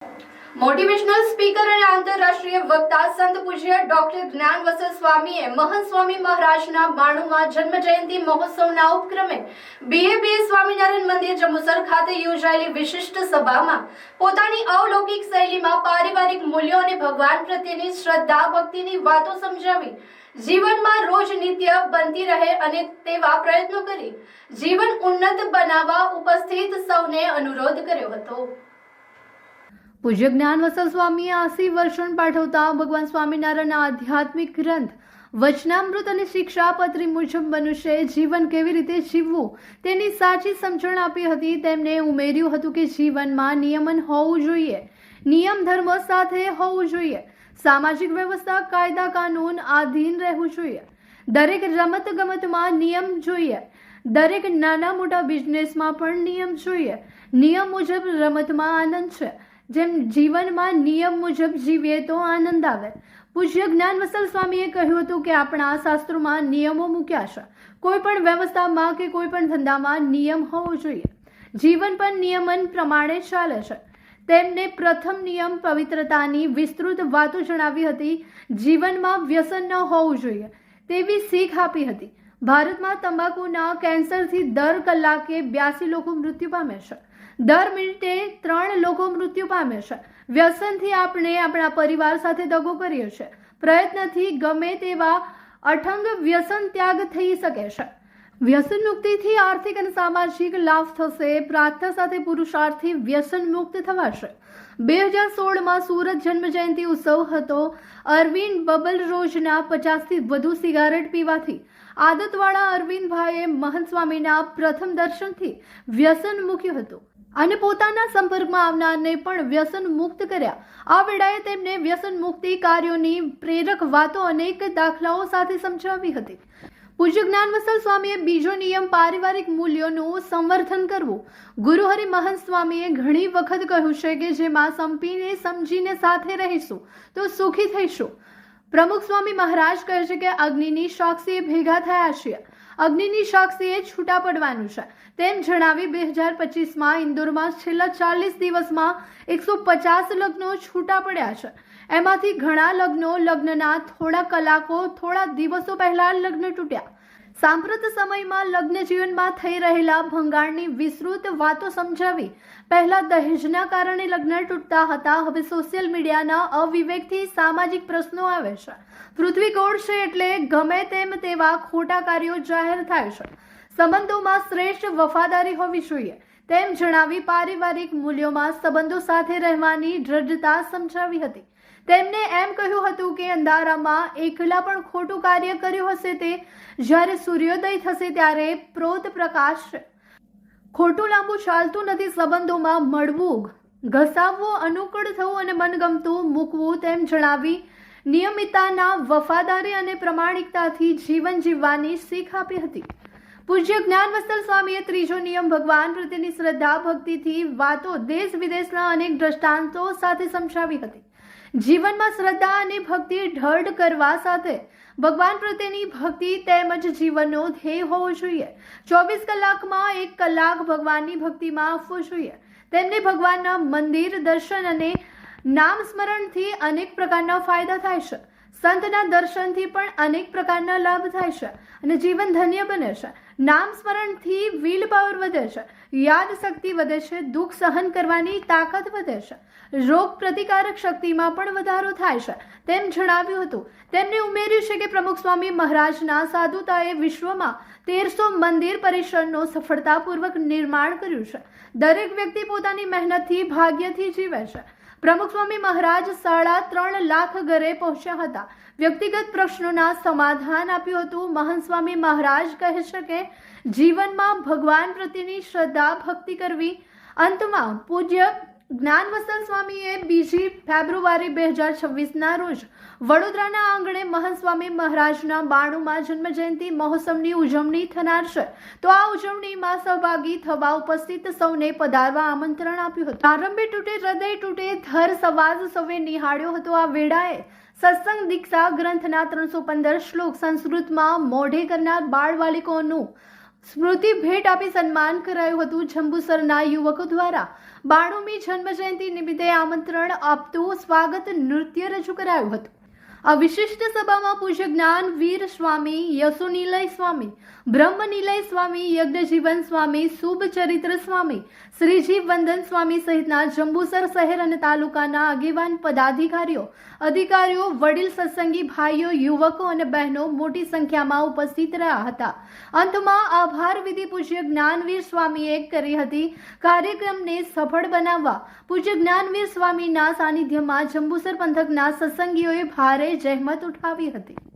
Motivational speaker અને આંતરરાષ્ટ્રીય વક્તા સંત પૂજ્ય ડોક્ટર જ્ઞાનવસલ સ્વામીએ મહંત સ્વામી મહારાજના 92મા જન્મ જયંતિ મહોત્સવના ઉપક્રમે BABS સ્વામિનારાયણ મંદિર જંબુસર ખાતે યોજાયેલી વિશિષ્ટ સભામાં પોતાની અલૌકિક શૈલીમાં પારિવારિક મૂલ્યો અને ભગવાન પ્રત્યેની શ્રદ્ધા ભક્તિની વાતો સમજાવી જીવનમાં રોજ નિત્ય બનતી રહે અને તેવા પ્રયત્નો કરી જીવન ઉન્નત બનાવવા ઉપસ્થિત સૌને અનુરોધ કર્યો હતો। પૂજ્ય જ્ઞાનવસલ સ્વામીએ 80 વર્ષણ પાઠવતા ભગવાન સ્વામિનારાયણના આધ્યાત્મિક ગ્રંથ વચનામૃત અને શિક્ષાપત્રી મુજબ મનુષ્ય જીવન કેવી રીતે જીવવું તેની સાચી સમજણ આપી હતી। તેમણે ઉમેર્યું હતું કે જીવનમાં નિયમન હોવું જોઈએ, નિયમ ધર્મ સાથે હોવું જોઈએ, સામાજિક વ્યવસ્થા કાયદા કાનૂન આધીન રહેવું જોઈએ, દરેક રમત ગમતમાં નિયમ જોઈએ, દરેક નાના મોટા બિઝનેસમાં પણ નિયમ જોઈએ, નિયમ મુજબ રમતમાં આનંદ છે, જેમ જીવનમાં નિયમ મુજબ જીવીએ તો આનંદ આવે। પૂજ્ય જ્ઞાનવસલ સ્વામીએ કહ્યું હતું કે આપણા શાસ્ત્રોમાં નિયમો મૂક્યા છે, કોઈ પણ વ્યવસ્થામાં કે કોઈ પણ ધંધામાં નિયમ હોવો જોઈએ, જીવન પણ નિયમન પ્રમાણે ચાલે છે। તેમને પ્રથમ નિયમ પવિત્રતાની વિસ્તૃત વાતો જણાવી હતી। જીવનમાં વ્યસન ન હોવું જોઈએ તેવી શીખ આપી હતી। ભારતમાં તંબાકુના કેન્સરથી દર કલાકે 82 લોકો મૃત્યુ પામે છે, દર મિનિટે 3 લોકો મૃત્યુ પામે છે। વ્યસનથી આપણે આપણા પરિવાર સાથે દગો કરીએ છીએ। પ્રયત્નથી ગમે તેવા અઠંગ વ્યસન ત્યાગ થઈ શકે છે। વ્યસન મુક્તિથી આર્થિક અને સામાજિક લાભ થશે। પ્રાર્થના સાથે પુરુષાર્થથી વ્યસન મુક્ત થવાશે। 2016માં સુરત જન્મ જયંતિ ઉત્સવ હતો। અરવિંદ બબલ રોજના 50થી વધુ સિગારેટ પીવાથી આદતવાળા અરવિંદભાઈએ મહંત સ્વામીના પ્રથમ દર્શનથી વ્યસન મૂક્યું હતું અને પોતાના સંપર્કમાં આવનારને પણ વ્યસન મુક્ત કર્યા। આ વેળાએ તેમને વ્યસન મુક્તિ કાર્યોની પ્રેરક વાતો અનેક દાખલાઓ સાથે સમજાવી હતી। પૂજ્ય જ્ઞાનવસલ સ્વામીએ બીજો નિયમ પારિવારિક મૂલ્યોનું સંવર્ધન કરવું। ગુરુહરિ મહંત સ્વામીએ ઘણી વખત કહ્યું છે કે જેમાં સંપીને સમજીને સાથે રહીશું તો સુખી થઈશું। પ્રમુખ સ્વામી મહારાજ કહે છે કે અગ્નિની સાક્ષીએ ભેગા થયા છીએ, અગ્નિની સાક્ષીએ છૂટા પડવાનું છે તેમ જણાવી 2025માં ઇન્દોરમાં છેલ્લા 40 દિવસમાં 150 લગ્નો છૂટા પડ્યા છે। એમાંથી ઘણા લગ્નો લગ્નના થોડા કલાકો થોડા દિવસો પહેલા લગ્ન તૂટ્યા। સાંપ્રત સમયમાં લગ્ન જીવનમાં થઈ રહેલા ભંગાણની વિસ્તૃત વાતો સમજાવી। પહેલા દહેજના કારણે લગ્ન તૂટતા હતા, હવે સોશિયલ મીડિયાના અવિવેકથી સામાજિક પ્રશ્નો આવે છે। પૃથ્વી ગોળ છે એટલે ગમે તેમ તેવા ખોટા કાર્યો જાહેર થાય છે। સંબંધોમાં શ્રેષ્ઠ વફાદારી હોવી જોઈએ તેમ જણાવી પારિવારિક મૂલ્યોમાં સંબંધો સાથે રહેવાની દ્રઢતા સમજાવી હતી। તેમણે એમ કહ્યું હતું કે અંધારામાં એકલા પણ ખોટું કાર્ય કર્યું હશે તે જ્યારે સૂર્યોદય થશે ત્યારે પ્રોત પ્રકાશ છે। ખોટું લાંબુ ચાલતું નથી। સંબંધોમાં મળવું, ઘસાવવું, અનુકૂળ થવું અને મનગમતું મૂકવું તેમ જણાવી નિયમિતતાના, વફાદારી અને પ્રામાણિકતાથી જીવન જીવવાની શીખ આપી હતી। પૂજ્ય જ્ઞાનવસલ સ્વામીએ ત્રીજો નિયમ ભગવાન પ્રત્યેની શ્રદ્ધા ભક્તિથી વાતો દેશ વિદેશના અનેક દ્રષ્ટાંતો સાથે સમજાવી હતી। જીવનમાં શ્રદ્ધા અને ભક્તિ દ્રઢ કરવા સાથે ભગવાન પ્રત્યેની ભક્તિ તેમજ જીવનનો ધ્યેય હોવો જોઈએ। 24 કલાકમાં 1 કલાક ભગવાનની ભક્તિમાં આપવો જોઈએ। તેમને ભગવાનના મંદિર દર્શન અને નામ સ્મરણથી અનેક પ્રકારના ફાયદા થાય છે। સંતના દર્શનથી પણ અનેક પ્રકારના લાભ થાય છે અને જીવન ધન્ય બને છે। નામ સ્મરણથી વિલ પાવર વધે છે, યાદ શક્તિ વધે છે, દુઃખ સહન કરવાની તાકાત વધે છે, રોગ પ્રતિકારક શક્તિમાં પણ વધારો થાય છે તેમ જણાવ્યું હતું। તેમણે ઉમેર્યું છે કે પ્રમુખ સ્વામી મહારાજના સાધુતાએ વિશ્વમાં 1300 મંદિર પરિસરનું સફળતાપૂર્વક નિર્માણ કર્યું છે। દરેક વ્યક્તિ પોતાની મહેનતથી ભાગ્યથી જીવે છે। પ્રમુખ સ્વામી મહારાજ 3.5 લાખ ઘરે પહોંચ્યા હતા, વ્યક્તિગત પ્રશ્નોના સમાધાન આપ્યું હતું। મહંત સ્વામી મહારાજ કહે છે કે જીવનમાં ભગવાન પ્રત્યેની શ્રદ્ધા ભક્તિ કરવી। અંતમાં પૂજ્ય જ્ઞાનવસલ સ્વામીએ 2 ફેબ્રુઆરી 2026ના રોજ વડોદરાના આંગણે મહંત સ્વામી મહારાજના 92મા જન્મ જયંતિ મહોત્સવની ઉજવણી થનાર છે, તો આ ઉજવણીમાં સહભાગી થવા ઉપસ્થિત સૌને પધારવા આમંત્રણ આપ્યું હતું। પ્રારંભે તૂટે હૃદય તૂટે ધર સવાજ સૌએ નિહાળ્યો હતો। આ વેળાએ સત્સંગ દીક્ષા ગ્રંથના 315 શ્લોક સંસ્કૃતમાં મોઢે કરનાર બાળ બાલિકોનું સ્મૃતિ ભેટ આપી સન્માન કરાયું હતું. જંબુસરના યુવકો દ્વારા 92મી જન્મજયંતિ નિમિત્તે આમંત્રણ આપતું સ્વાગત નૃત્ય રજૂ કરાયું હતું. આ વિશિષ્ટ સભામાં પૂજ્ય જ્ઞાનવીર સ્વામી, યસુનિલય સ્વામી, બ્રહ્મનિલય સ્વામી, યજ્ઞજીવન સ્વામી, શુભચરિત્ર સ્વામી, શ્રીજી વંદન સ્વામી સહિતના જંબુસર શહેર અને તાલુકાના આગેવાન પદાધિકારીઓ, અધિકારીઓ, વડીલ સત્સંગી ભાઈઓ, યુવકો અને બહેનો મોટી સંખ્યામાં ઉપસ્થિત રહ્યા હતા. અંતમાં આભાર વિધિ પૂજ્ય જ્ઞાનવીર સ્વામીએ કરી હતી. કાર્યક્રમને સફળ બનાવવા પૂજ્ય જ્ઞાનવીર સ્વામીના સાનિધ્યમાં જંબુસર પંથકના સત્સંગીઓએ ભારે જહેમત ઉઠાવી હતી.